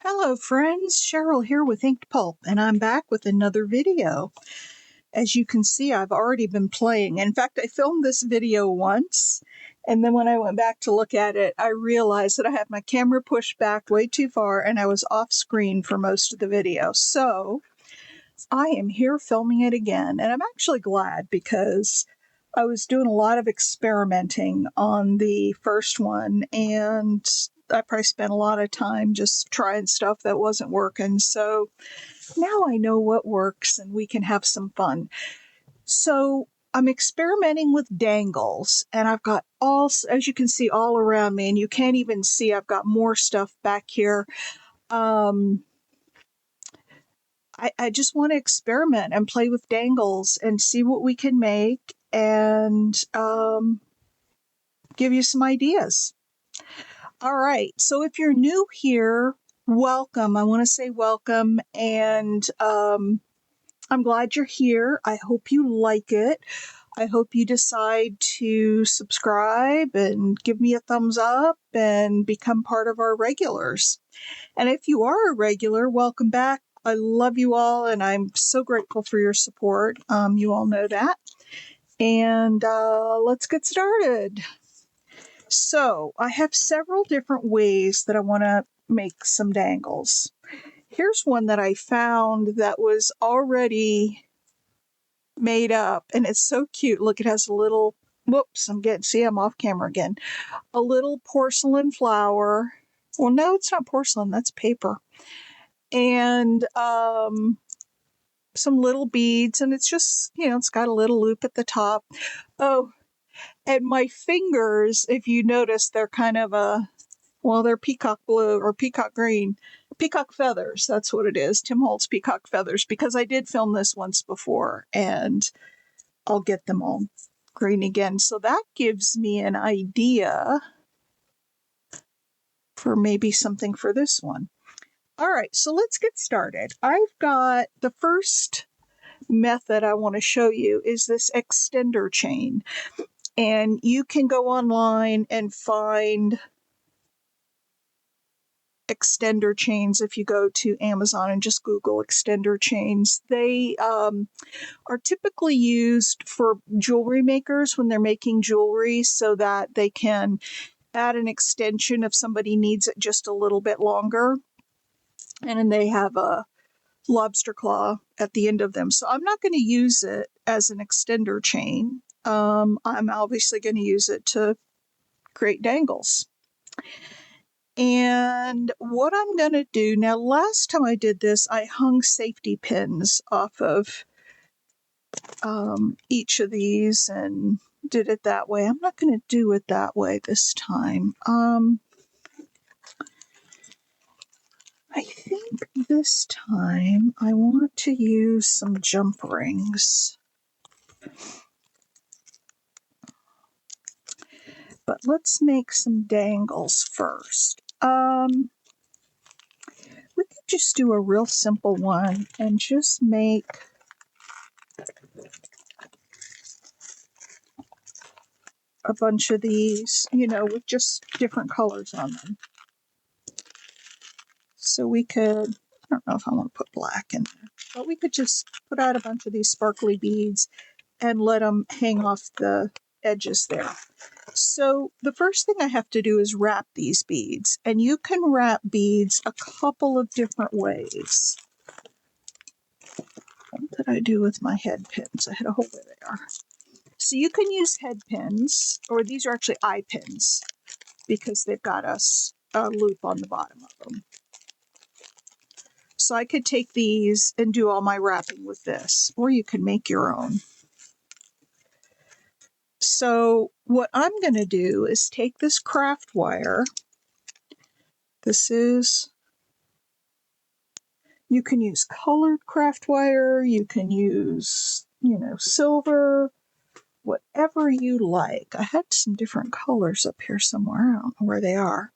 Hello friends, Cheryl here with Inked Pulp, and I'm back with another video. As you can see, I've already been playing. In fact, I filmed this video once, and then when I went back to look at it, I realized that I had my camera pushed back way too far and I was off screen for most of the video. So I am here filming it again, and I'm actually glad because I was doing a lot of experimenting on the first one, and I probably spent a lot of time just trying stuff that wasn't working. So now I know what works and we can have some fun. So I'm experimenting with dangles, and I've got as you can see, all around me, and you can't even see, I've got more stuff back here. I just want to experiment and play with dangles and see what we can make and give you some ideas. All right. So if you're new here, welcome. I want to say welcome, and I'm glad you're here. I hope you like it. I hope you decide to subscribe and give me a thumbs up and become part of our regulars. And if you are a regular, welcome back. I love you all, and I'm so grateful for your support. You all know that. And let's get started. So I have several different ways that I want to make some dangles. Here's one that I found that was already made up, and it's so cute. Look, it has a little, whoops, I'm off camera again. A little porcelain flower. Well, no, it's not porcelain, that's paper. And some little beads, and it's just, it's got a little loop at the top. Oh, and my fingers, if you notice, they're kind of they're peacock blue or peacock green. Peacock feathers, that's what it is. Tim Holtz peacock feathers, because I did film this once before, and I'll get them all green again. So that gives me an idea for maybe something for this one. All right, so let's get started. I've got the first method I want to show you is this extender chain. And you can go online and find extender chains if you go to Amazon and just Google extender chains. They are typically used for jewelry makers when they're making jewelry so that they can add an extension if somebody needs it just a little bit longer. And then they have a lobster claw at the end of them. So I'm not going to use it as an extender chain. I'm obviously going to use it to create dangles. And what I'm going to do now, last time I did this, I hung safety pins off of each of these and did it that way. I'm not going to do it that way this time. I think this time I want to use some jump rings. But let's make some dangles first. We could just do a real simple one and just make a bunch of these, with just different colors on them. So we could, I don't know if I want to put black in there, but we could just put out a bunch of these sparkly beads and let them hang off the edges there. So the first thing I have to do is wrap these beads, and you can wrap beads a couple of different ways. What did I do with my head pins? I had a hole where they are. So you can use head pins, or these are actually eye pins because they've got a loop on the bottom of them. So I could take these and do all my wrapping with this, or you can make your own. So what I'm going to do is take this craft wire. You can use colored craft wire, you can use, silver, whatever you like. I had some different colors up here somewhere. I don't know where they are.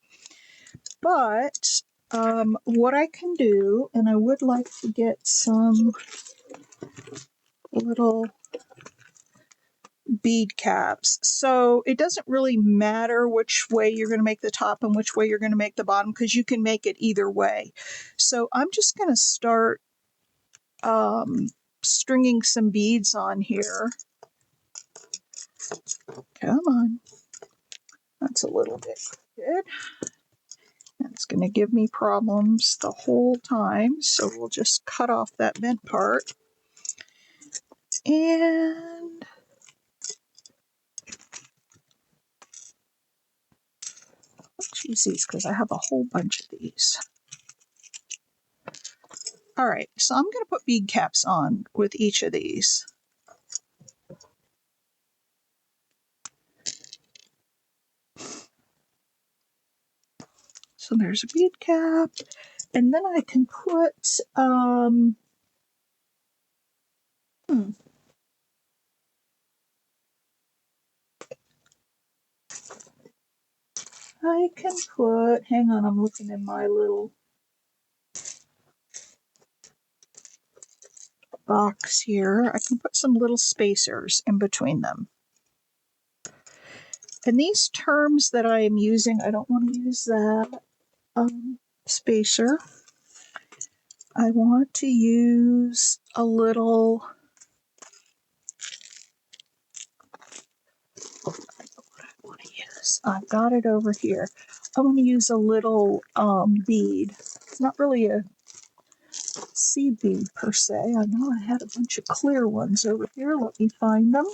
But what I can do, and I would like to get some little bead caps. So it doesn't really matter which way you're going to make the top and which way you're going to make the bottom, because you can make it either way. So I'm just going to start stringing some beads on here. Come on. That's a little bit good. That's going to give me problems the whole time. So we'll just cut off that bent part. And let's use these because I have a whole bunch of these. All right, so I'm going to put bead caps on with each of these. So there's a bead cap, and then I can put, hang on, I'm looking in my little box here. I can put some little spacers in between them. And these terms that I am using, I don't want to use that spacer. I want to use a little, I know what I want to use. I've got it over here. I want to use a little bead. It's not really a seed bead per se. I know I had a bunch of clear ones over here. Let me find them.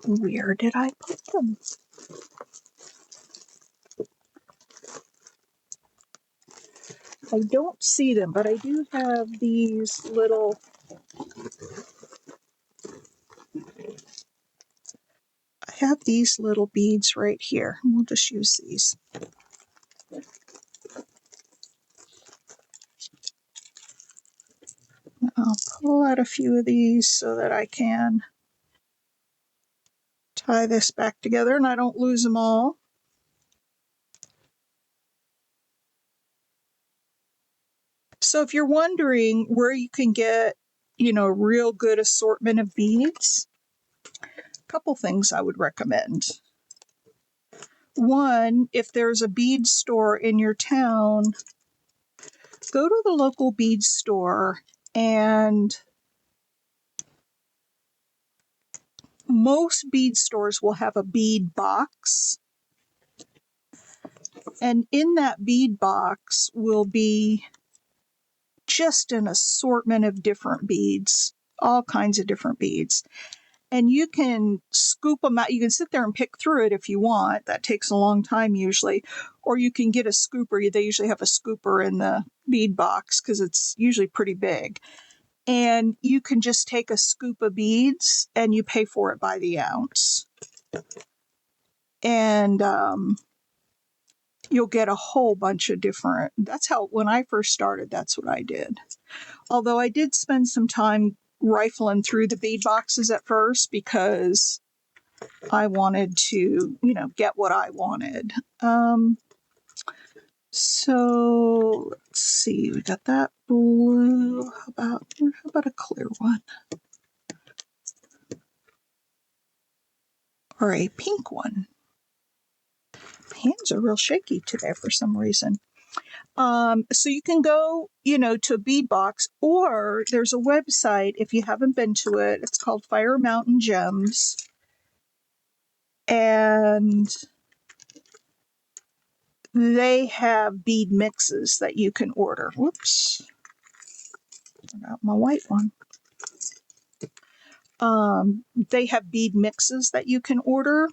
Where did I put them? I don't see them, but I do have these little, beads right here. We'll just use these. I'll pull out a few of these so that I can tie this back together and I don't lose them all. So if you're wondering where you can get, a real good assortment of beads, a couple things I would recommend. One, if there's a bead store in your town, go to the local bead store, and most bead stores will have a bead box. And in that bead box will be just an assortment of different beads, all kinds of different beads. And you can scoop them out. You can sit there and pick through it if you want. That takes a long time usually. Or you can get a scooper. They usually have a scooper in the bead box because it's usually pretty big. And you can just take a scoop of beads and you pay for it by the ounce. And you'll get a whole bunch of different. That's how, when I first started, that's what I did. Although I did spend some time rifling through the bead boxes at first because I wanted to, get what I wanted. So let's see, we got that blue. How about a clear one? Or a pink one? Hands are real shaky today for some reason. So you can go, to a bead box, or there's a website, if you haven't been to it, it's called Fire Mountain Gems. And they have bead mixes that you can order. Whoops. Forgot my white one. They have bead mixes that you can order.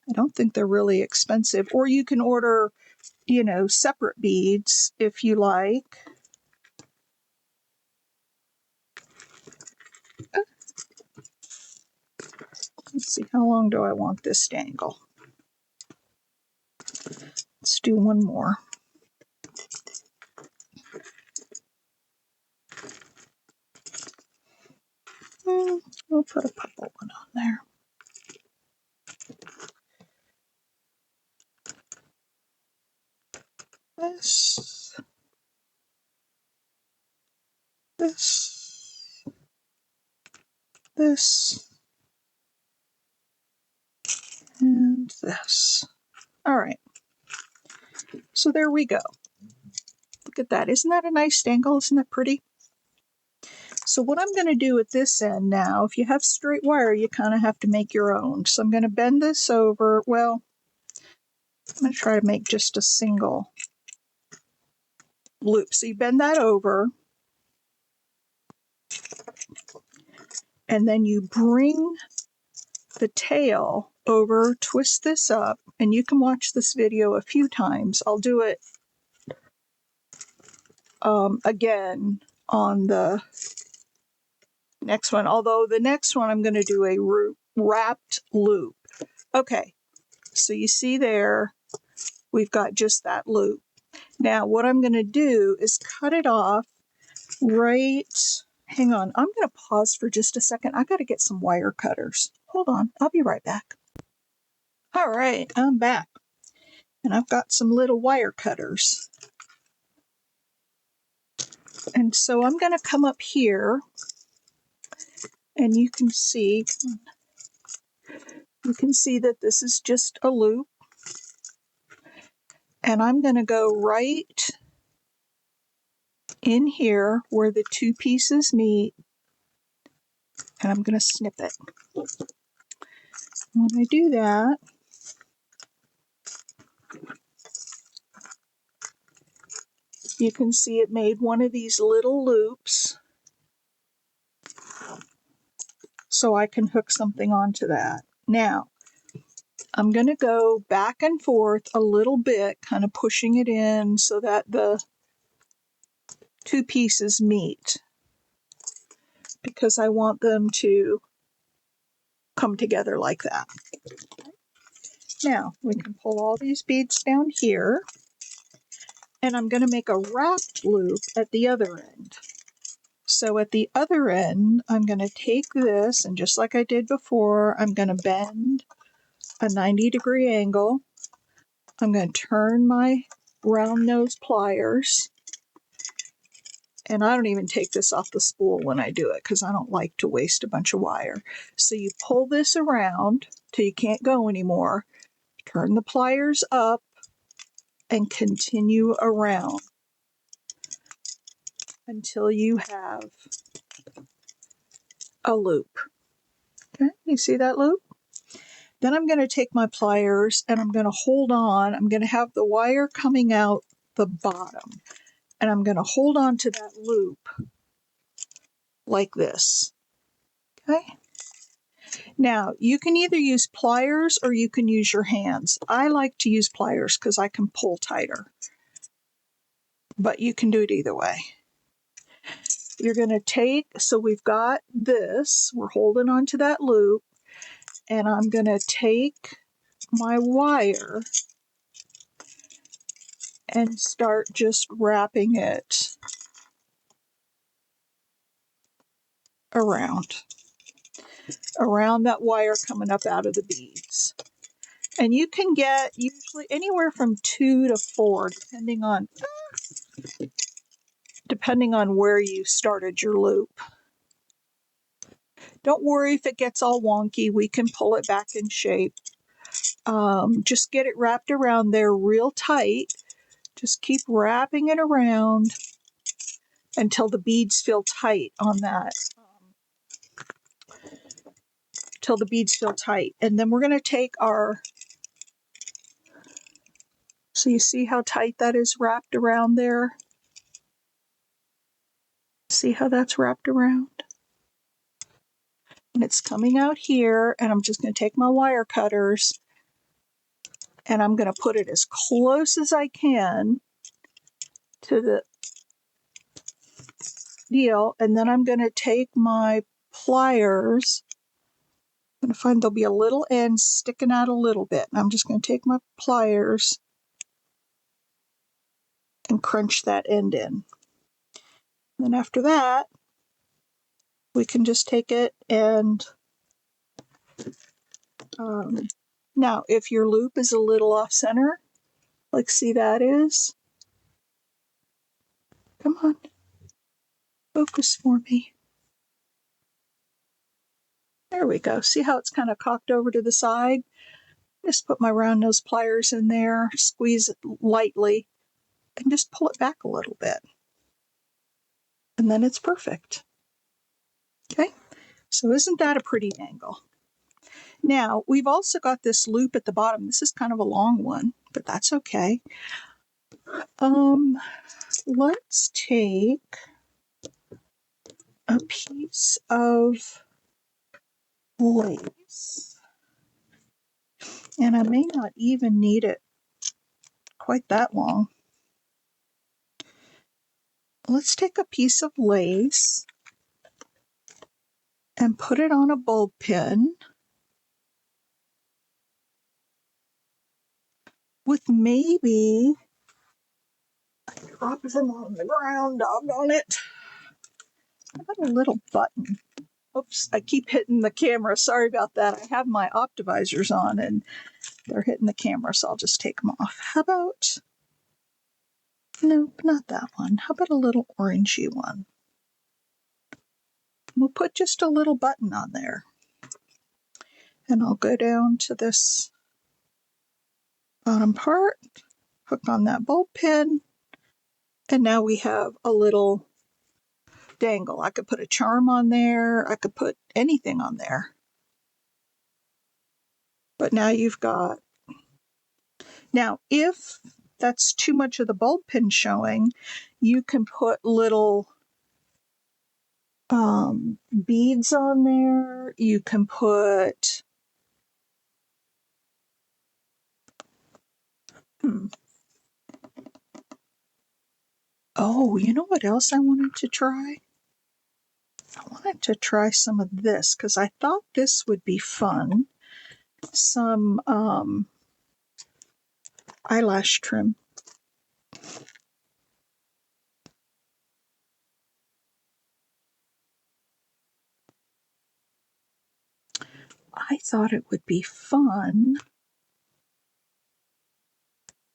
I don't think they're really expensive. Or you can order, separate beads if you like. Let's see, how long do I want this dangle? Let's do one more. We'll put a purple one on there. This. this, this, and this. All right. So there we go. Look at that. Isn't that a nice dangle? Isn't that pretty? So what I'm going to do at this end now, if you have straight wire, you kind of have to make your own. So I'm going to bend this over. Well, I'm going to try to make just a single loop. So you bend that over, and then you bring the tail over, twist this up, and you can watch this video a few times. I'll do it again on the next one, although the next one I'm going to do a wrapped loop. Okay, so you see there, we've got just that loop. Now what I'm going to do is cut it off right, hang on, I'm going to pause for just a second. I got to get some wire cutters. Hold on, I'll be right back. All right, I'm back, and I've got some little wire cutters. And so I'm going to come up here, and you can see that this is just a loop. And I'm going to go right in here where the two pieces meet, and I'm going to snip it. When I do that, you can see it made one of these little loops, so I can hook something onto that. Now, I'm going to go back and forth a little bit, kind of pushing it in so that the two pieces meet, because I want them to come together like that. Now, we can pull all these beads down here, and I'm going to make a wrapped loop at the other end. So at the other end, I'm going to take this, and just like I did before, I'm going to bend a 90-degree angle. I'm going to turn my round nose pliers, and I don't even take this off the spool when I do it because I don't like to waste a bunch of wire. So you pull this around till you can't go anymore, turn the pliers up, and continue around until you have a loop. Okay, you see that loop? Then I'm going to take my pliers and I'm going to hold on. I'm going to have the wire coming out the bottom, and I'm going to hold on to that loop like this. Okay? Now, you can either use pliers or you can use your hands. I like to use pliers because I can pull tighter, but you can do it either way. You're going to take, so we've got this, we're holding on to that loop, and I'm going to take my wire and start just wrapping it around that wire coming up out of the beads. And you can get usually anywhere from 2 to 4, depending on where you started your loop. Don't worry if it gets all wonky, we can pull it back in shape. Just get it wrapped around there real tight. Just keep wrapping it around until the beads feel tight on that. Till the beads feel tight. And then we're going to take our, so you see how tight that is wrapped around there? See how that's wrapped around? And it's coming out here, and I'm just going to take my wire cutters and I'm going to put it as close as I can to the deal, and then I'm going to take my pliers. I'm going to find there'll be a little end sticking out a little bit, and I'm just going to take my pliers and crunch that end in. Then after that, we can just take it and now if your loop is a little off center, like see that is, come on, Focus for me. There we go. See how it's kind of cocked over to the side? Just put my round nose pliers in there, squeeze it lightly, and just pull it back a little bit. And then it's perfect. Okay, so isn't that a pretty dangle? Now, we've also got this loop at the bottom. This is kind of a long one, but that's okay. Let's take a piece of lace, and I may not even need it quite that long. Let's take a piece of lace and put it on a bulb pin with maybe, drop them on the ground, doggone it. How about a little button? Oops, I keep hitting the camera. Sorry about that. I have my optivisors on and they're hitting the camera, so I'll just take them off. How about, nope, not that one. How about a little orangey one? We'll put just a little button on there. And I'll go down to this bottom part, hook on that bulb pin, and now we have a little dangle. I could put a charm on there. I could put anything on there. But now you've got, now if that's too much of the bulb pin showing, you can put little beads on there. You can put oh, you know what else I wanted to try? I wanted to try some of this because I thought this would be fun. Some eyelash trim. I thought it would be fun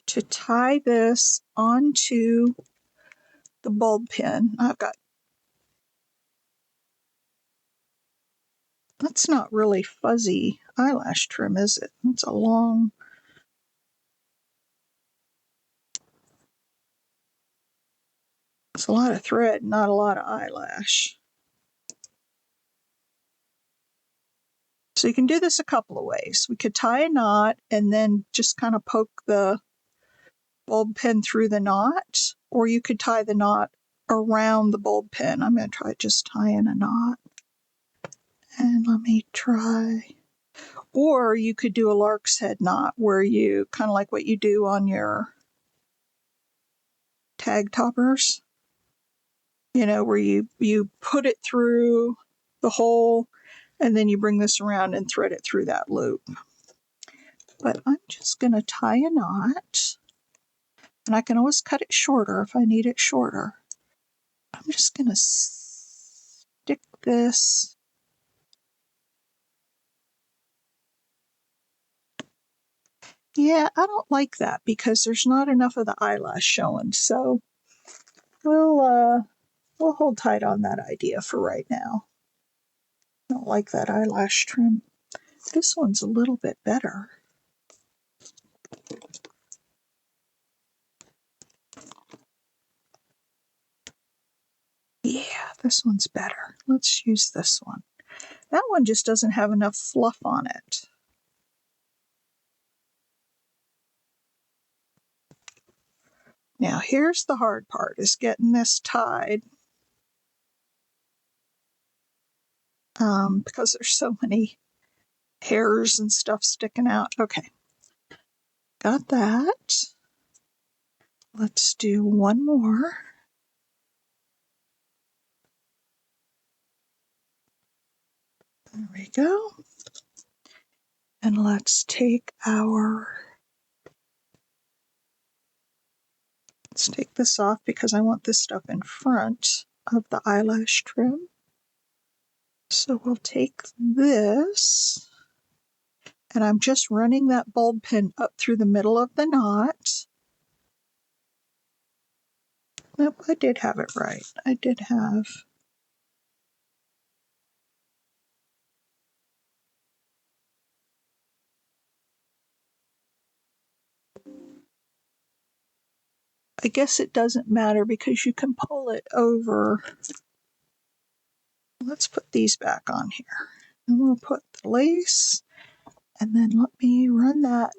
to tie this onto the bulb pin. I've got, that's not really fuzzy eyelash trim, is it? It's a long, it's a lot of thread, not a lot of eyelash. So you can do this a couple of ways. We could tie a knot and then just kind of poke the bulb pin through the knot, or you could tie the knot around the bulb pin. I'm going to try just tying a knot. And let me try. Or you could do a lark's head knot where you kind of like what you do on your tag toppers, you know, where you put it through the hole and then you bring this around and thread it through that loop. But I'm just going to tie a knot, and I can always cut it shorter if I need it shorter. I'm just going to stick this Yeah, I don't like that because there's not enough of the eyelash showing. So we'll hold tight on that idea for right now. I don't like that eyelash trim. This one's a little bit better. Yeah, this one's better. Let's use this one. That one just doesn't have enough fluff on it. Now here's the hard part, is getting this tied. Because there's so many hairs and stuff sticking out. Okay, got that. Let's do one more. There we go. And let's take this off because I want this stuff in front of the eyelash trim. So we'll take this, and I'm just running that bulb pin up through the middle of the knot. Nope, I did have it right. I did have... I guess it doesn't matter because you can pull it over. Let's put these back on here. And we'll put the lace, and then let me run that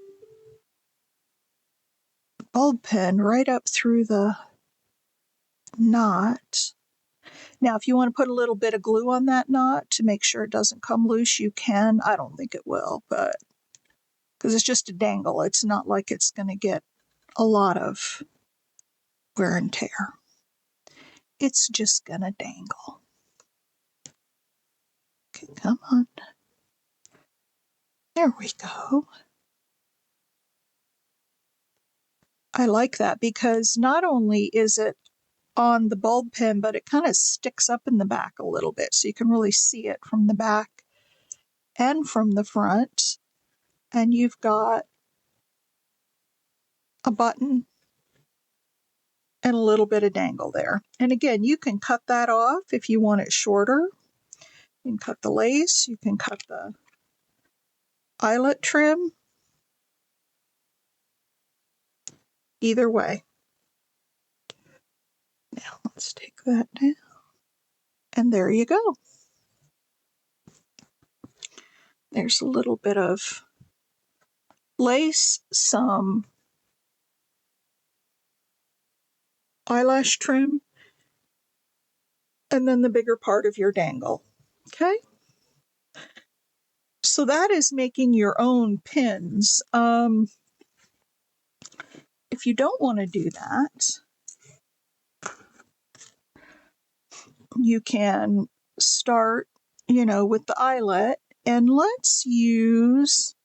bulb pen right up through the knot. Now, if you want to put a little bit of glue on that knot to make sure it doesn't come loose, you can. I don't think it will, but because it's just a dangle, it's not like it's going to get a lot of wear and tear. It's just going to dangle. Okay, come on. There we go. I like that because not only is it on the bulb pen, but it kind of sticks up in the back a little bit, so you can really see it from the back and from the front. And you've got a button and a little bit of dangle there. And again, you can cut that off if you want it shorter. You can cut the lace, you can cut the eyelet trim. Either way. Now let's take that down. And there you go. There's a little bit of lace, some eyelash trim, and then the bigger part of your dangle. Okay? So that is making your own pins. If you don't want to do that, you can start, with the eyelet. And let's use,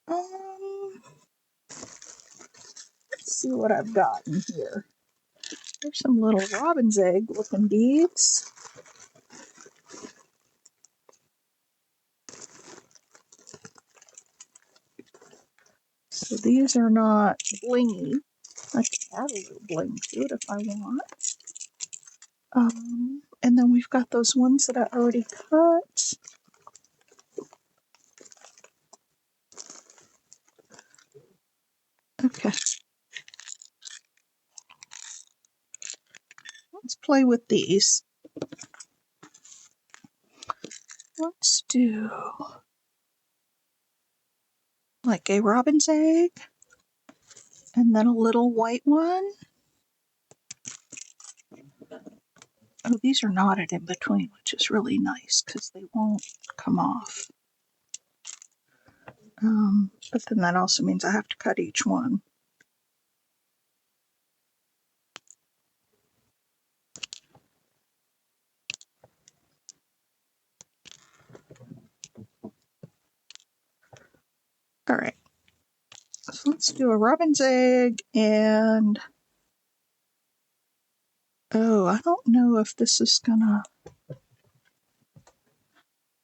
let's see what I've got in here. There's some little robin's egg looking beads. So these are not blingy. I can add a little bling to it if I want. And then we've got those ones that I already cut. Okay. Let's play with these. Let's do like a robin's egg and then a little white one. Oh, these are knotted in between, which is really nice because they won't come off. But then that also means I have to cut each one. All right. So let's do a robin's egg and... Oh, I don't know if this is gonna...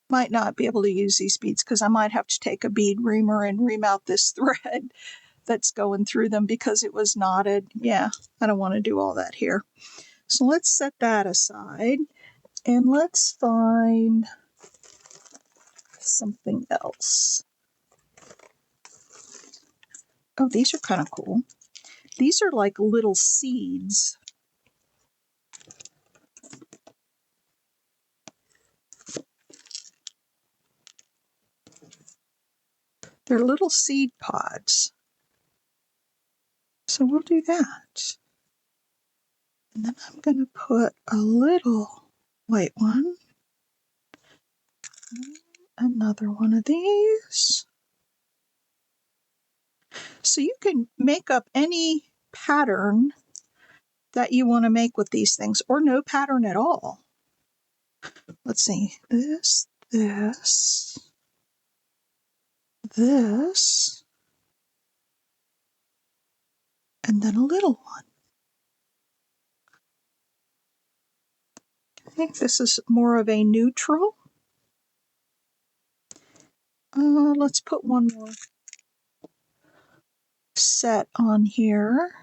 Might not be able to use these beads because I might have to take a bead reamer and ream out this thread that's going through them because it was knotted. Yeah, I don't want to do all that here. So let's set that aside and let's find something else. Oh, these are kind of cool. These are like little seeds. They're little seed pods. So we'll do that. And then I'm going to put a little white one. Another one of these. So you can make up any pattern that you want to make with these things, or no pattern at all. Let's see, this, this, this, and then a little one. I think this is more of a neutral. Let's put one more set on here.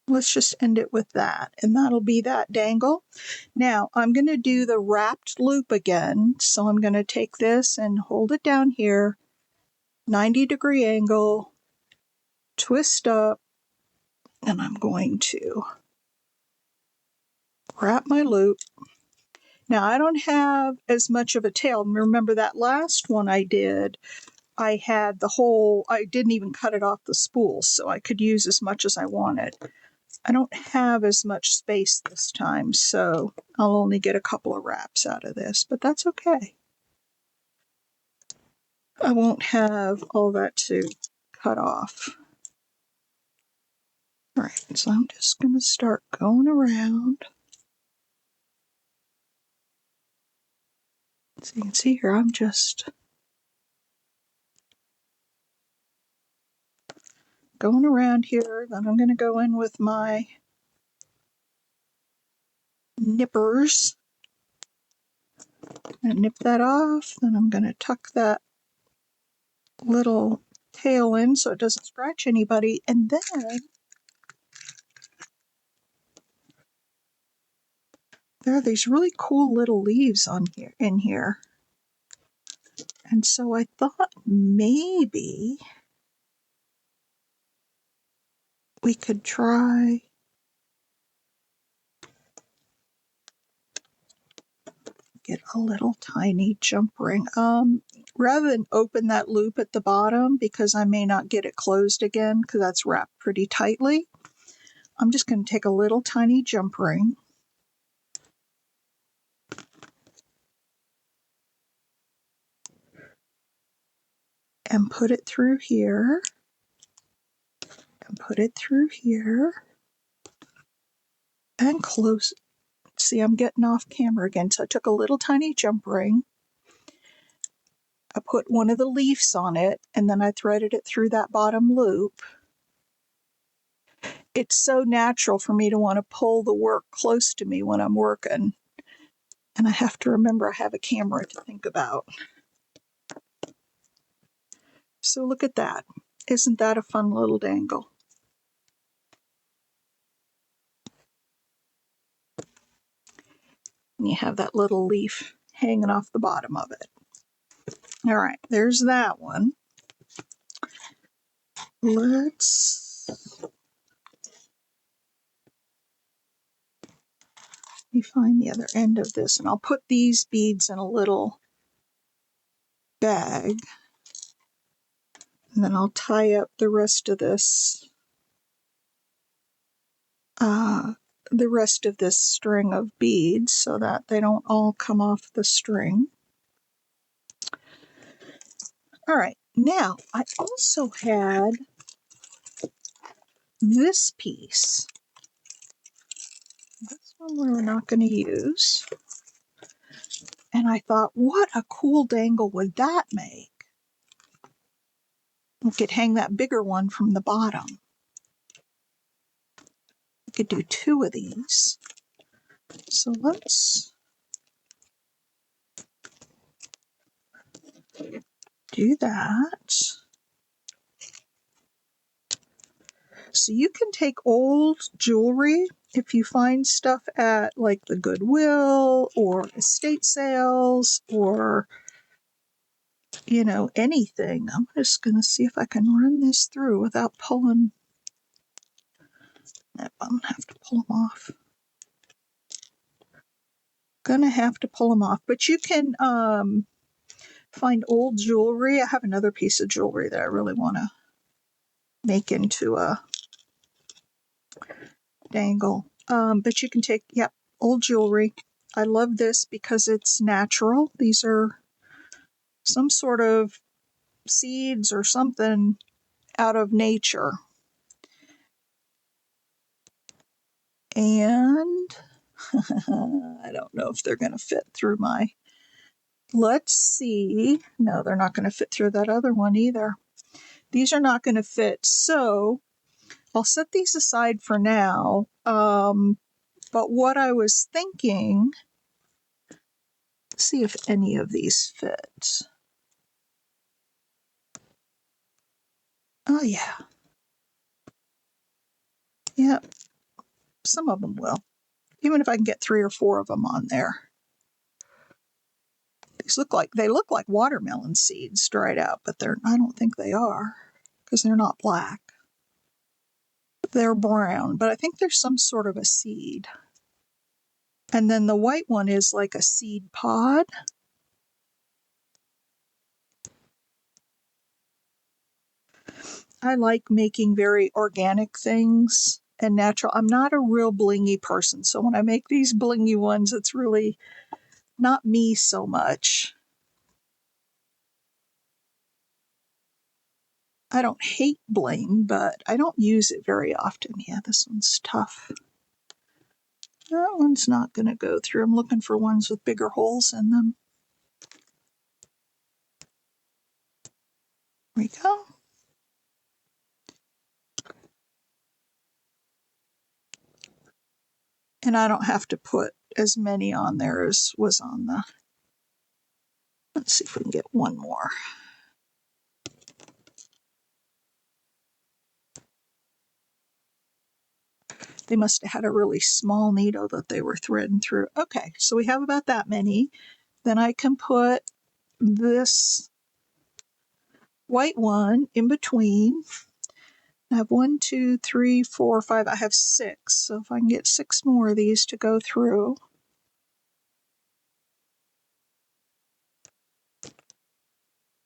Let's just end it with that, and that'll be that dangle. Now I'm going to do the wrapped loop again, so I'm going to take this and hold it down here, 90-degree angle, twist up, and I'm going to wrap my loop. Now I don't have as much of a tail. Remember that last one I did, I had the whole, I didn't even cut it off the spool, so I could use as much as I wanted. I don't have as much space this time, so I'll only get a couple of wraps out of this, but that's okay. I won't have all that to cut off. All right, so I'm just going to start going around. So you can see here, I'm just going around here. Then I'm going to go in with my nippers and nip that off. Then I'm going to tuck that little tail in so it doesn't scratch anybody. And then there are these really cool little leaves on here, in here. And so I thought maybe we could try get a little tiny jump ring. Rather than open that loop at the bottom, because I may not get it closed again because that's wrapped pretty tightly, I'm just going to take a little tiny jump ring and put it through here and put it through here and close. See, I'm getting off camera again. So I took a little tiny jump ring. I put one of the leaves on it, and then I threaded it through that bottom loop. It's so natural for me to want to pull the work close to me when I'm working. And I have to remember I have a camera to think about. So look at that. Isn't that a fun little dangle? And you have that little leaf hanging off the bottom of it. All right, there's that one. Let me find the other end of this, and I'll put these beads in a little bag, and then I'll tie up the rest of this string of beads so that they don't all come off the string. All right, now I also had this piece. This one we're not going to use. And I thought, what a cool dangle would that make? We could hang that bigger one from the bottom. We could do two of these. So let's do that. So you can take old jewelry, if you find stuff at like the Goodwill or estate sales or, you know, anything. I'm just going to see if I can run this through without pulling. Nope, I'm going to have to pull them off. Gonna have to pull them off, but you can find old jewelry. I have another piece of jewelry that I really want to make into a dangle. But you can take, old jewelry. I love this because it's natural. These are some sort of seeds or something out of nature. And I don't know if they're going to fit through my... Let's see. No, they're not going to fit through that other one either. These are not going to fit. So I'll set these aside for now. But what I was thinking, see if any of these fit. Oh, yeah. Yep. Some of them will. Even if I can get 3 or 4 of them on there. They look like watermelon seeds dried out, but I don't think they are because they're not black. They're brown, but I think there's some sort of a seed. And then the white one is like a seed pod. I like making very organic things and natural. I'm not a real blingy person, so when I make these blingy ones, it's really not me so much. I don't hate bling, but I don't use it very often. Yeah, this one's tough. That one's not going to go through. I'm looking for ones with bigger holes in them. There we go. And I don't have to put as many on there as was on the... Let's see if we can get one more. They must have had a really small needle that they were threading through. Okay, so we have about that many. Then I can put this white one in between. I have 1, 2, 3, 4, 5. I have 6. So if I can get 6 more of these to go through.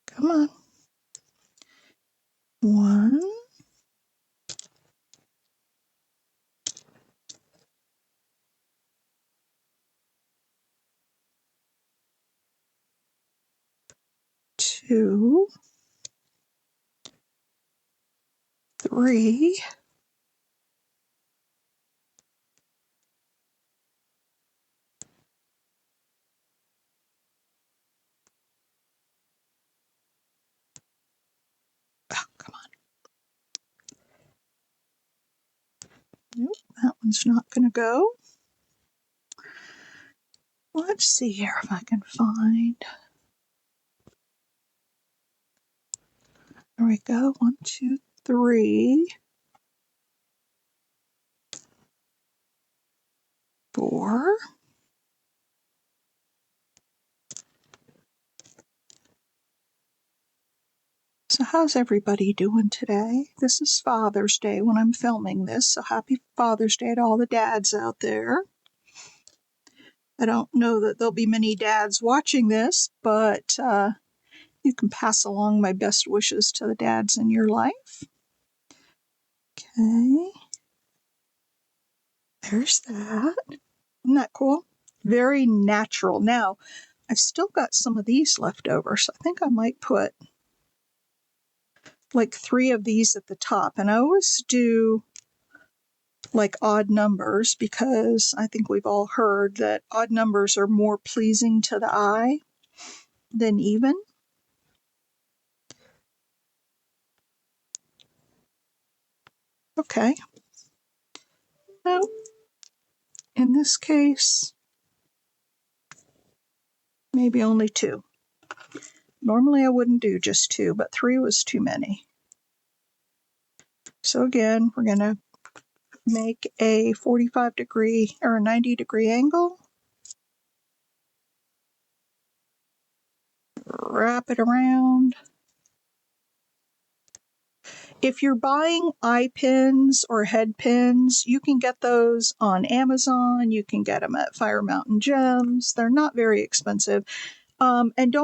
Come on. 1. 2. 3. 4. Come on. Nope, that one's not going to go. Let's see here if I can find. There we go. 1, 2, 3. 4. So how's everybody doing today? This is Father's Day when I'm filming this, so happy Father's Day to all the dads out there. I don't know that there'll be many dads watching this, but you can pass along my best wishes to the dads in your life. Okay. There's that. Isn't that cool? Very natural. Now, I've still got some of these left over, so I think I might put like 3 of these at the top. And I always do like odd numbers because I think we've all heard that odd numbers are more pleasing to the eye than even. Okay. Now, in this case, maybe only 2. Normally I wouldn't do just 2, but 3 was too many. So again, we're going to make a 45-degree or a 90-degree angle. Wrap it around. If you're buying eye pins or head pins, you can get those on Amazon. You can get them at Fire Mountain Gems. They're not very expensive. And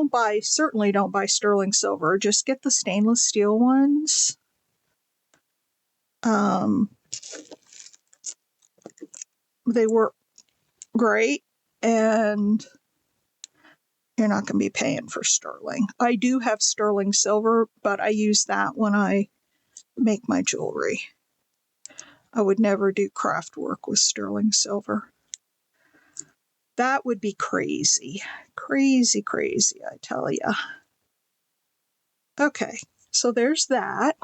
certainly don't buy sterling silver. Just get the stainless steel ones. They work great, and you're not going to be paying for sterling. I do have sterling silver, but I use that when I make my jewelry. I would never do craft work with sterling silver. That would be crazy. Crazy, crazy, I tell ya. Okay, so there's that.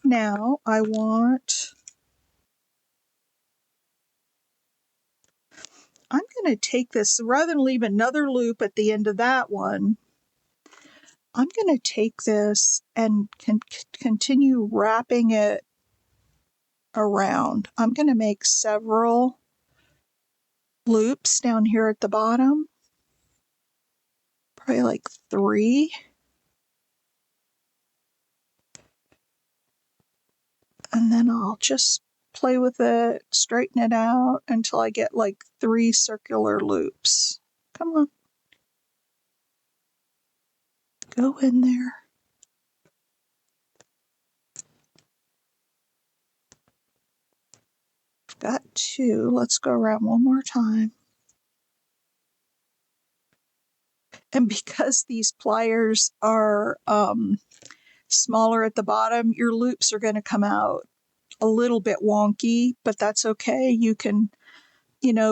Now I'm going to take this, rather than leave another loop at the end of that one, I'm going to take this and continue wrapping it around. I'm going to make several loops down here at the bottom, probably like 3. And then I'll just play with it, straighten it out until I get like 3 circular loops. Come on. Go in there. Got 2. Let's go around one more time. And because these pliers are smaller at the bottom, your loops are going to come out a little bit wonky, but that's okay. You can,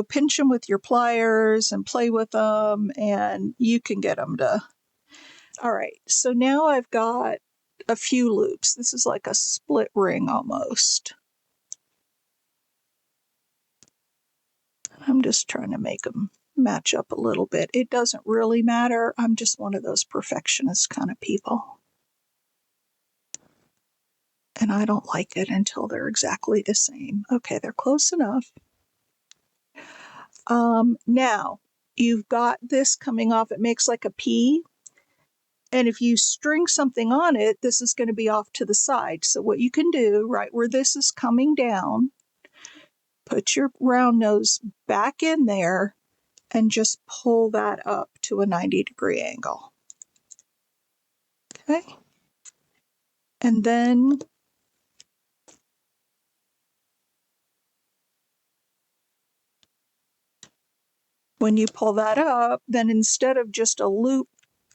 pinch them with your pliers and play with them, and you can get them to. All right, so now I've got a few loops. This is like a split ring almost. I'm just trying to make them match up a little bit. It doesn't really matter. I'm just one of those perfectionist kind of people. And I don't like it until they're exactly the same. Okay, they're close enough. Now, you've got this coming off. It makes like a P. And if you string something on it, this is going to be off to the side. So what you can do, right where this is coming down, put your round nose back in there and just pull that up to a 90-degree angle. Okay. And then when you pull that up, then instead of just a loop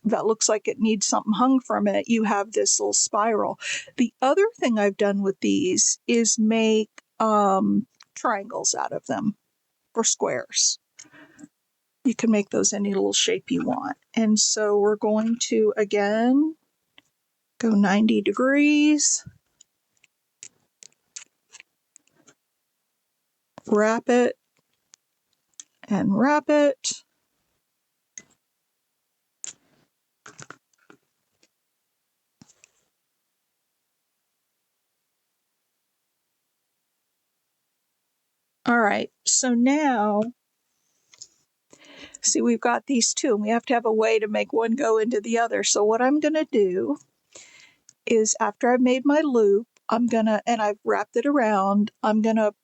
that looks like it needs something hung from it, you have this little spiral. The other thing I've done with these is make triangles out of them, or squares. You can make those any little shape you want. And so we're going to, again, go 90 degrees, wrap it, and wrap it. All right, so now, see, we've got these 2, and we have to have a way to make one go into the other. So what I'm going to do is, after I've made my loop, and I've wrapped it around, I'm going to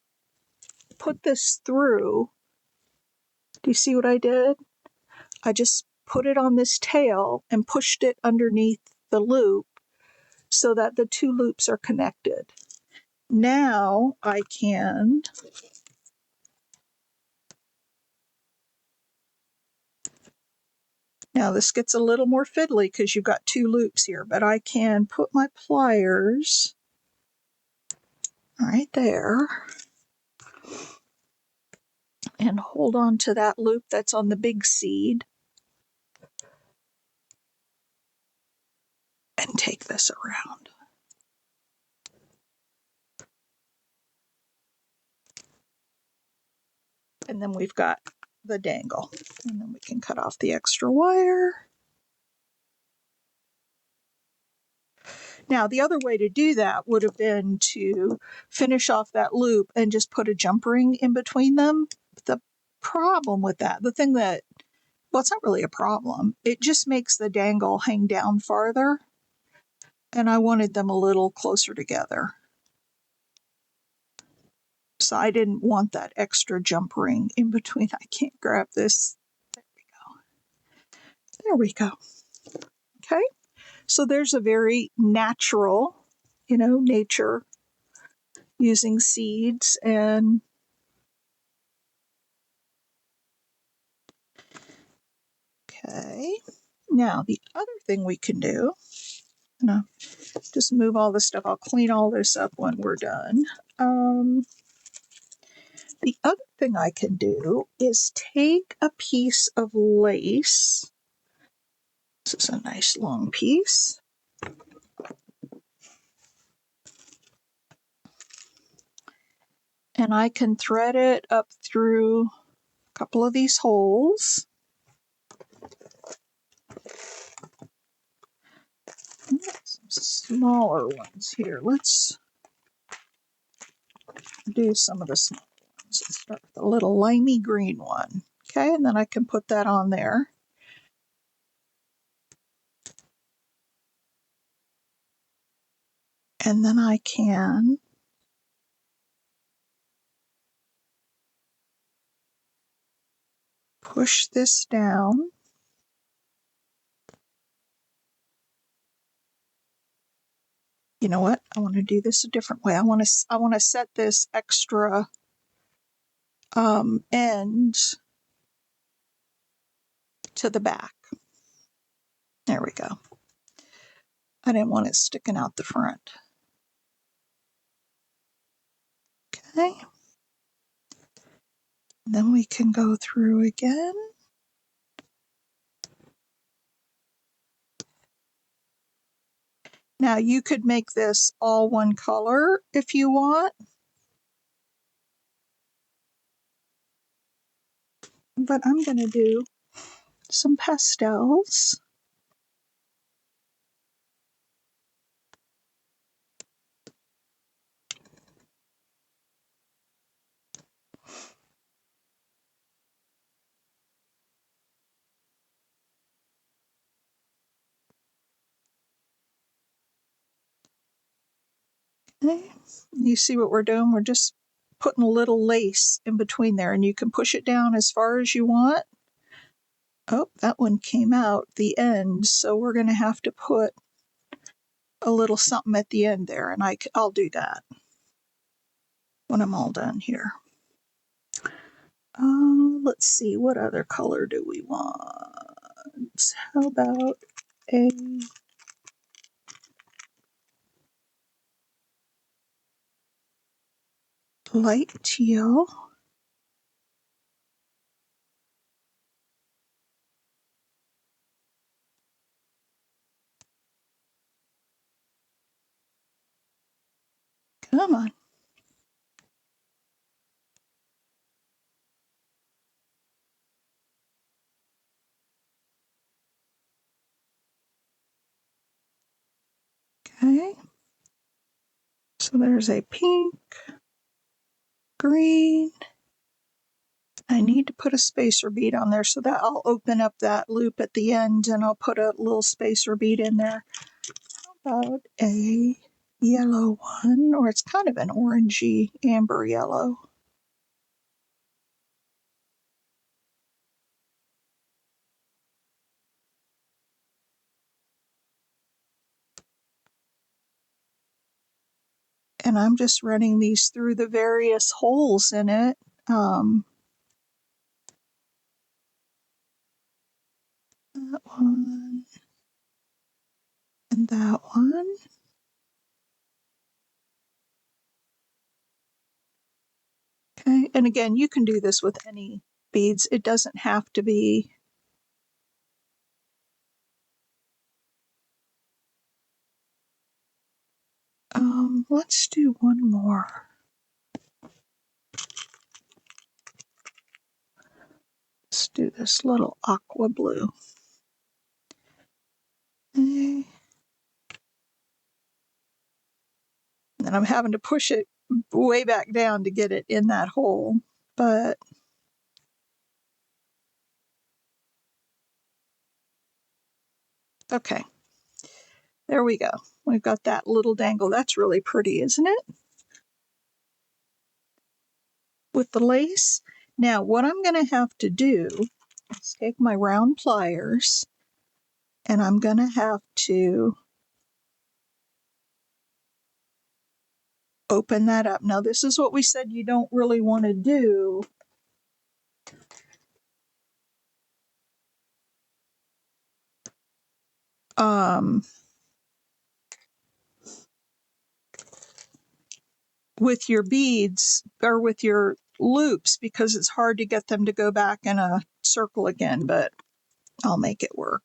put this through. Do you see what I did? I just put it on this tail and pushed it underneath the loop so that the 2 loops are connected. Now I can Now this gets a little more fiddly because you've got 2 loops here, but I can put my pliers right there and hold on to that loop that's on the big seed and take this around. And then we've got the dangle. And then we can cut off the extra wire. Now, the other way to do that would have been to finish off that loop and just put a jump ring in between them. The problem with that, well, it's not really a problem. It just makes the dangle hang down farther. And I wanted them a little closer together. So I didn't want that extra jump ring in between. I can't grab this. There we go. Okay. So there's a very natural, nature using seeds. And okay. Now the other thing we can do, just move all this stuff. I'll clean all this up when we're done. The other thing I can do is take a piece of lace. This is a nice long piece. And I can thread it up through a couple of these holes. smaller ones here. Let's do some of the smaller ones. Let's start with the little limey green one. Okay, and then I can put that on there. And then I can push this down. You know what? I want to do this a different way. I want to set this extra end to the back. There we go. I didn't want it sticking out the front. Okay. Then we can go through again. Now you could make this all one color if you want. But I'm going to do some pastels. Okay. You see what we're doing? We're just putting a little lace in between there, and you can push it down as far as you want. Oh, that one came out the end, so we're going to have to put a little something at the end there, and I'll do that when I'm all done here. Let's see, what other color do we want? How about a light teal? Come on. Okay. So there's a pink, green. I need to put a spacer bead on there so that I'll open up that loop at the end and I'll put a little spacer bead in there. How about a yellow one, or it's kind of an orangey amber yellow. And I'm just running these through the various holes in it. That one and that one. Okay, and again, you can do this with any beads. It doesn't have to be let's do one more. Let's do this little aqua blue. Okay. And I'm having to push it way back down to get it in that hole, but okay. There we go. We've got that little dangle. That's really pretty, isn't it? With the lace. Now, what I'm going to have to do is take my round pliers and I'm going to have to open that up. Now, this is what we said you don't really want to do. With your beads or with your loops, because it's hard to get them to go back in a circle again, but I'll make it work.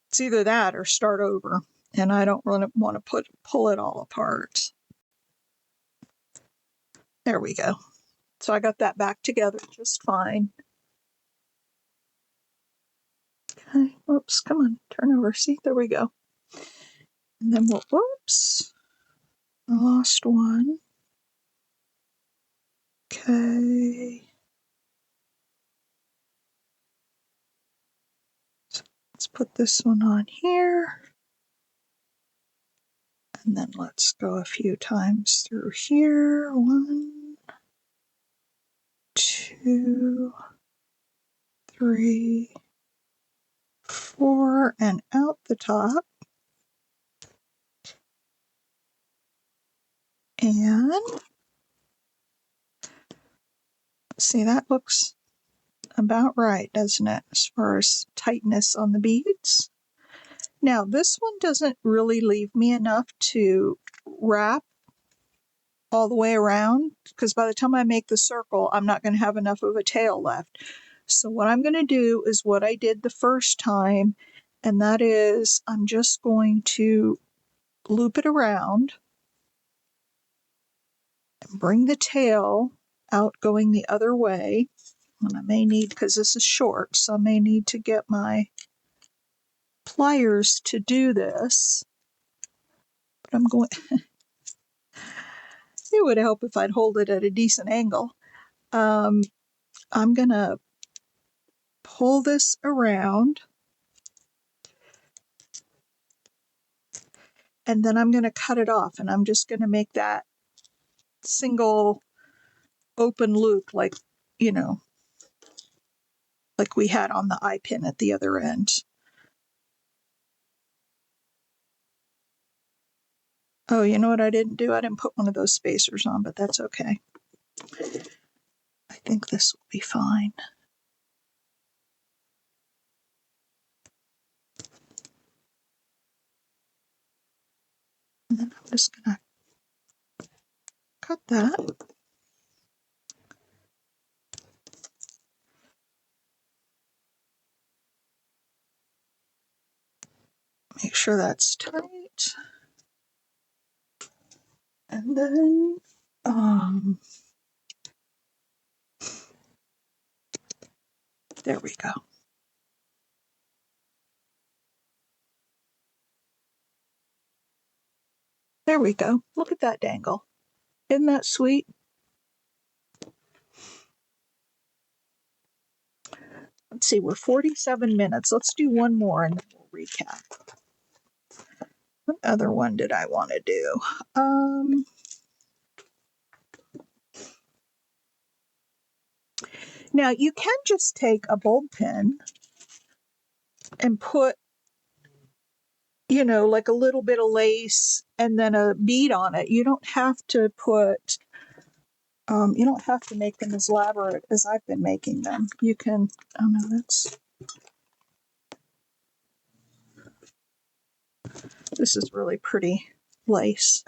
It's either that or start over, and I don't really want to pull it all apart. There we go. So I got that back together just fine. Okay. Whoops, come on, turn over. See, there we go. And then we'll, whoops, I lost one. Okay. So let's put this one on here. And then let's go a few times through here. 1, 2, 3, 4, and out the top. And see, that looks about right, doesn't it, as far as tightness on the beads? Now, this one doesn't really leave me enough to wrap all the way around, because by the time I make the circle, I'm not going to have enough of a tail left. So what I'm going to do is what I did the first time, and that is I'm just going to loop it around and bring the tail out going the other way. And I may need, because this is short, so I may need to get my pliers to do this. But I'm going, it would help if I'd hold it at a decent angle. I'm going to pull this around, and then I'm going to cut it off, and I'm just going to make that single open loop like, you know, like we had on the eye pin at the other end. Oh, you know what I didn't do? I didn't put one of those spacers on, but that's okay. I think this will be fine. And then I'm just going to cut that. Make sure that's tight. And then, there we go. There we go. Look at that dangle. Isn't that sweet? Let's see, we're 47 minutes. Let's do one more and then we'll recap. What other one did I want to do? Now, you can just take a bulb pin and put, you know, like a little bit of lace and then a bead on it. You don't have to put, you don't have to make them as elaborate as I've been making them. You can, oh no, this is really pretty lace.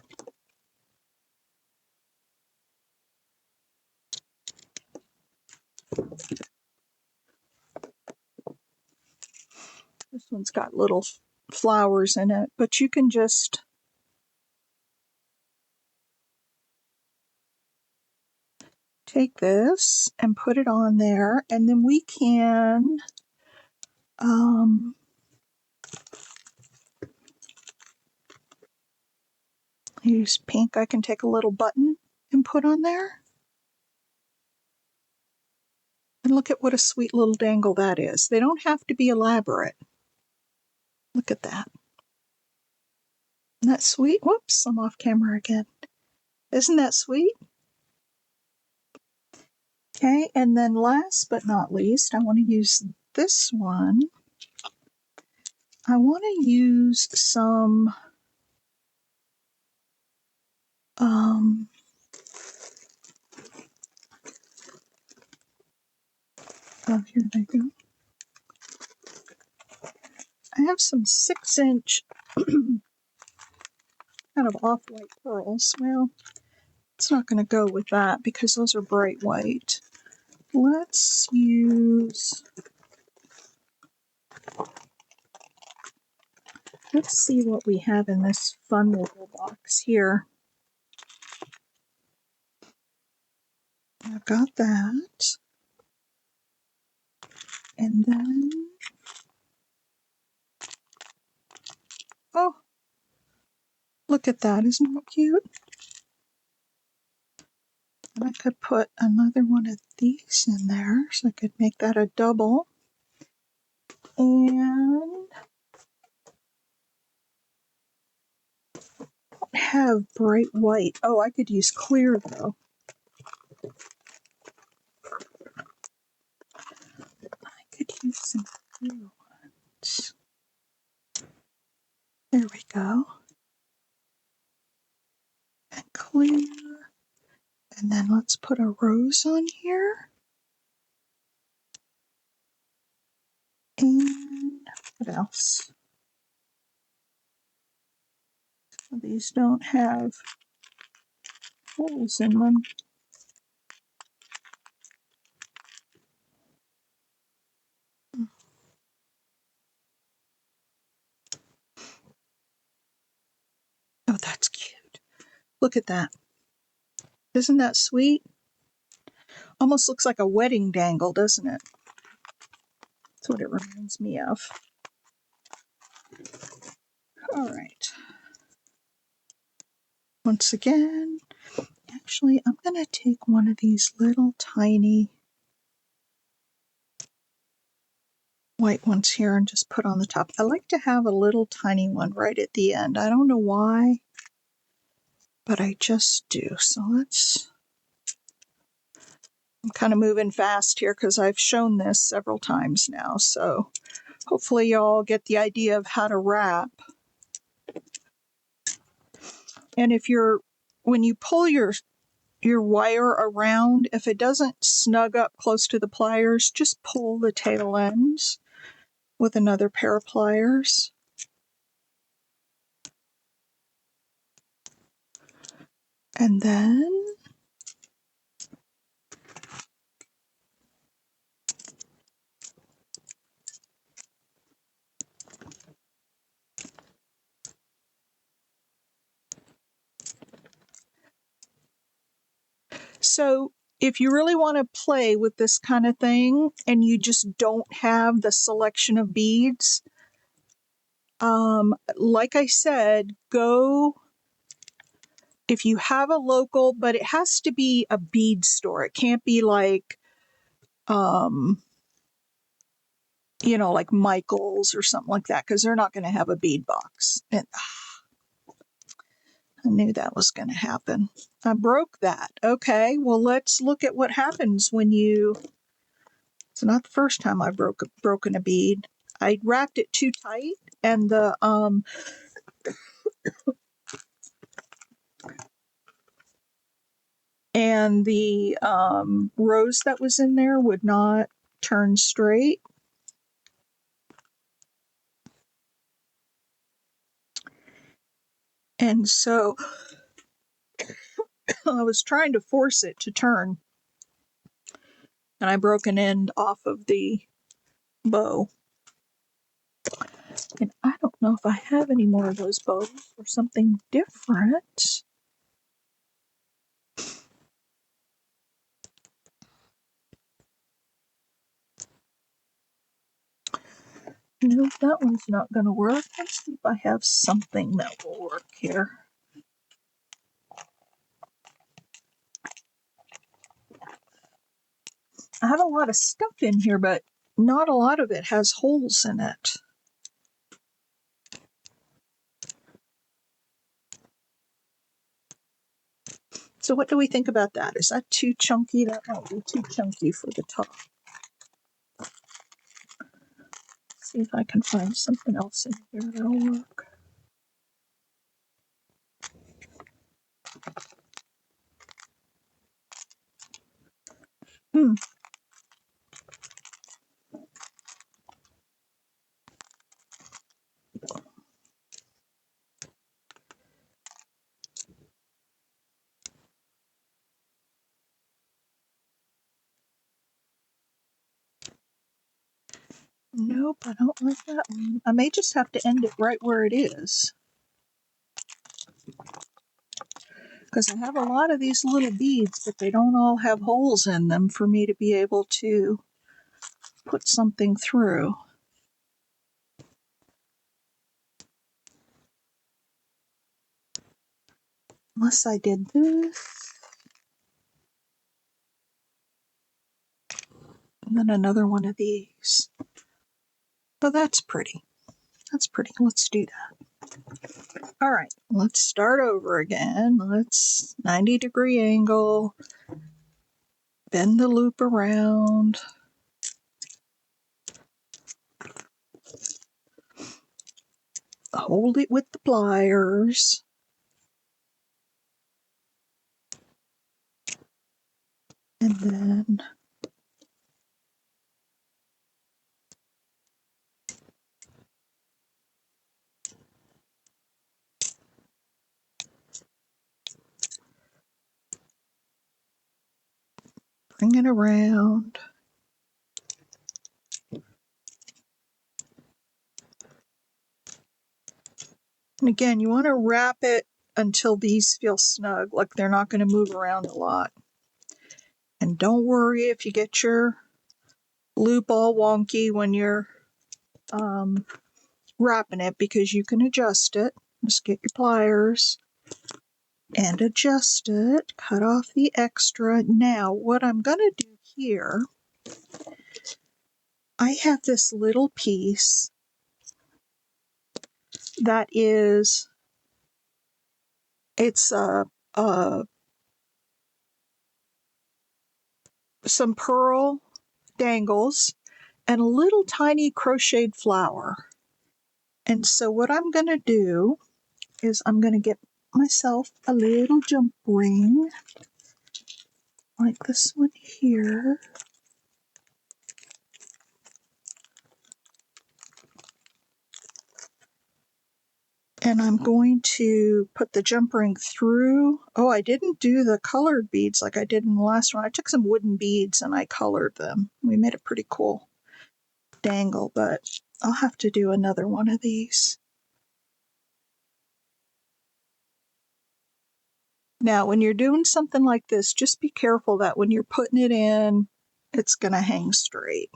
This one's got little flowers in it, but you can just take this and put it on there, and then we can use pink. I can take a little button and put on there. And look at what a sweet little dangle that is. They don't have to be elaborate. Look at that. Isn't that sweet? Whoops, I'm off camera again. Isn't that sweet? Okay, and then last but not least, I want to use this one. I want to use some oh, here they go. I have some 6-inch kind of off-white pearls. Well, it's not going to go with that because those are bright white. Let's see what we have in this fun little box here. I've got that. And then Look at that, isn't that cute? And I could put another one of these in there, so I could make that a double. And I don't have bright white. Oh, I could use clear though. I could use some clear ones. There we go. And clear. And then let's put a rose on here. And what else? These don't have holes in them. Oh, that's cute. Look at that. Isn't that sweet? Almost looks like a wedding dangle, doesn't it? That's what it reminds me of. All right. Once again, actually, I'm going to take one of these little tiny white ones here and just put on the top. I like to have a little tiny one right at the end. I don't know why, but I just do. So I'm kind of moving fast here because I've shown this several times now. So hopefully y'all get the idea of how to wrap. And when you pull your wire around, if it doesn't snug up close to the pliers, just pull the tail ends with another pair of pliers. And then so if you really want to play with this kind of thing and you just don't have the selection of beads, like I said, if you have a local, but it has to be a bead store. It can't be like, like Michael's or something like that, because they're not going to have a bead box. And I knew that was going to happen. I broke that. Okay, well, let's look at what happens when it's not the first time I've broken a bead. I wrapped it too tight, and the rose that was in there would not turn straight. And so I was trying to force it to turn, and I broke an end off of the bow. And I don't know if I have any more of those bows or something different. Nope, that one's not going to work. Let's see if I have something that will work here. I have a lot of stuff in here, but not a lot of it has holes in it. So what do we think about that? Is that too chunky? That might be too chunky for the top. Let's see if I can find something else in here that'll work. Nope, I don't like that one. I may just have to end it right where it is. Because I have a lot of these little beads, but they don't all have holes in them for me to be able to put something through. unless I did this. And then another one of these. Oh, that's pretty. That's pretty. Let's do that. All right, let's start over again. Let's 90-degree angle. Bend the loop around. Hold it with the pliers. And then bring it around. And again, you want to wrap it until these feel snug, like they're not going to move around a lot. And don't worry if you get your loop all wonky when you're wrapping it, because you can adjust it. Just get your pliers and adjust it. Cut off the extra. Now, what I'm going to do here, I have this little piece that is, it's some pearl dangles and a little tiny crocheted flower. And so what I'm going to do is I'm going to get myself a little jump ring like this one here. And I'm going to put the jump ring through. Oh, I didn't do the colored beads like I did in the last one. I took some wooden beads and I colored them. We made a pretty cool dangle, but I'll have to do another one of these. Now, when you're doing something like this, just be careful that when you're putting it in, it's going to hang straight.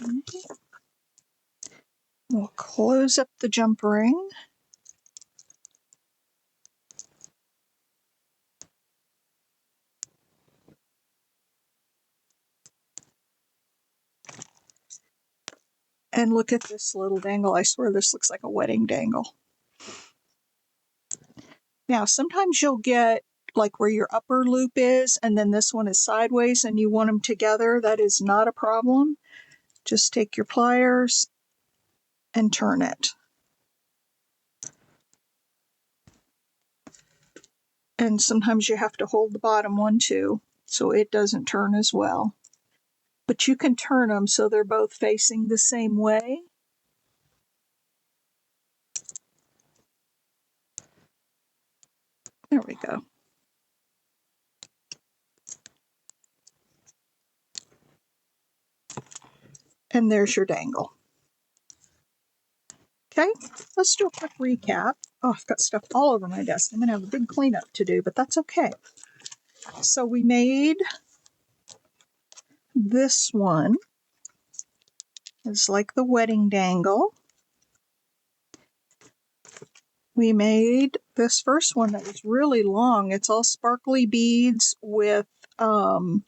Okay. We'll close up the jump ring. And look at this little dangle. I swear this looks like a wedding dangle. Now, sometimes you'll get like where your upper loop is and then this one is sideways and you want them together. That is not a problem. Just take your pliers and turn it. And sometimes you have to hold the bottom one too, so it doesn't turn as well. But you can turn them so they're both facing the same way. There we go. And there's your dangle. Okay, let's do a quick recap. Oh, I've got stuff all over my desk. I'm going to have a big cleanup to do, but that's okay. So we made this one. It's like the wedding dangle. We made this first one that was really long. It's all sparkly beads with some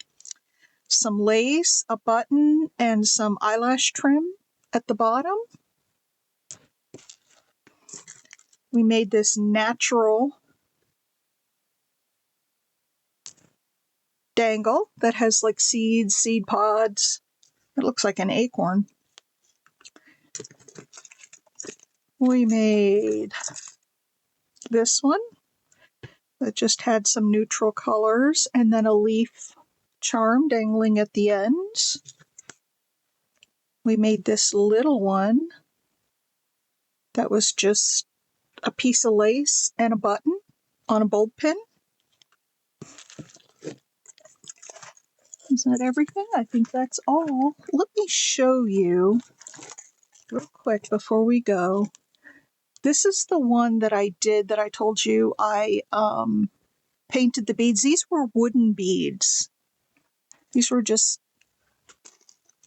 lace, a button, and some eyelash trim at the bottom. We made this natural dangle that has like seeds, seed pods. It looks like an acorn. We made this one that just had some neutral colors and then a leaf charm dangling at the ends. We made this little one that was just a piece of lace and a button on a bulb pin. Is that everything? I think that's all. Let me show you real quick before we go. This is the one that I did that I told you I painted the beads. These were wooden beads. These were just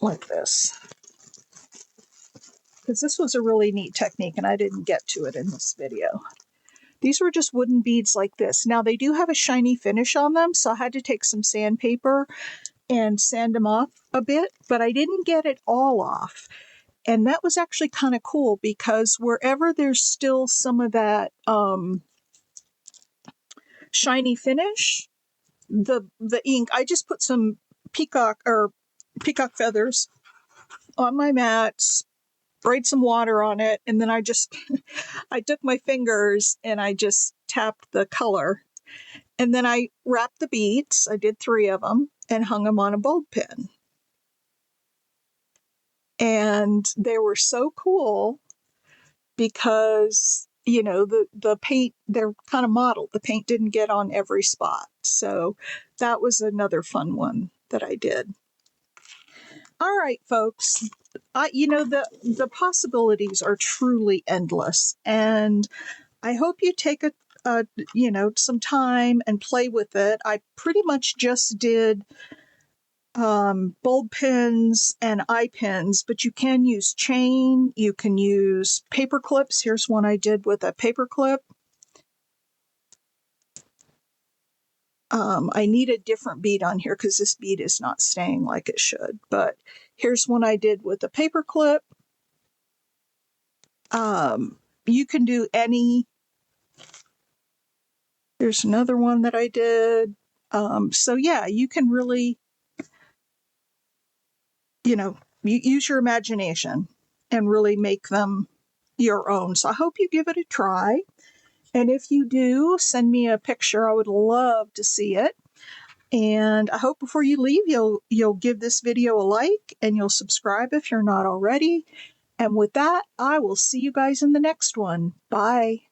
like this. because this was a really neat technique and I didn't get to it in this video. These were just wooden beads like this. Now they do have a shiny finish on them, so I had to take some sandpaper and sand them off a bit, but I didn't get it all off. And that was actually kind of cool because wherever there's still some of that shiny finish, the ink, I just put some peacock feathers on my mat, sprayed some water on it, and then I just I took my fingers and I just tapped the color. And then I wrapped the beads, I did 3 of them, and hung them on a bulb pin. And they were so cool because, you know, the paint, they're kind of mottled. The paint didn't get on every spot. So that was another fun one that I did. All right, folks. The possibilities are truly endless. And I hope you take some time and play with it. I pretty much just did bulb pins and eye pins, but you can use chain, you can use paper clips. Here's one I did with a paper clip. I need a different bead on here because this bead is not staying like it should, but here's one I did with a paper clip. You can do any. There's another one that I did. So yeah, you can really, use your imagination and really make them your own. So I hope you give it a try. And if you do, send me a picture. I would love to see it. And I hope before you leave, you'll give this video a like and you'll subscribe if you're not already. And with that, I will see you guys in the next one. Bye.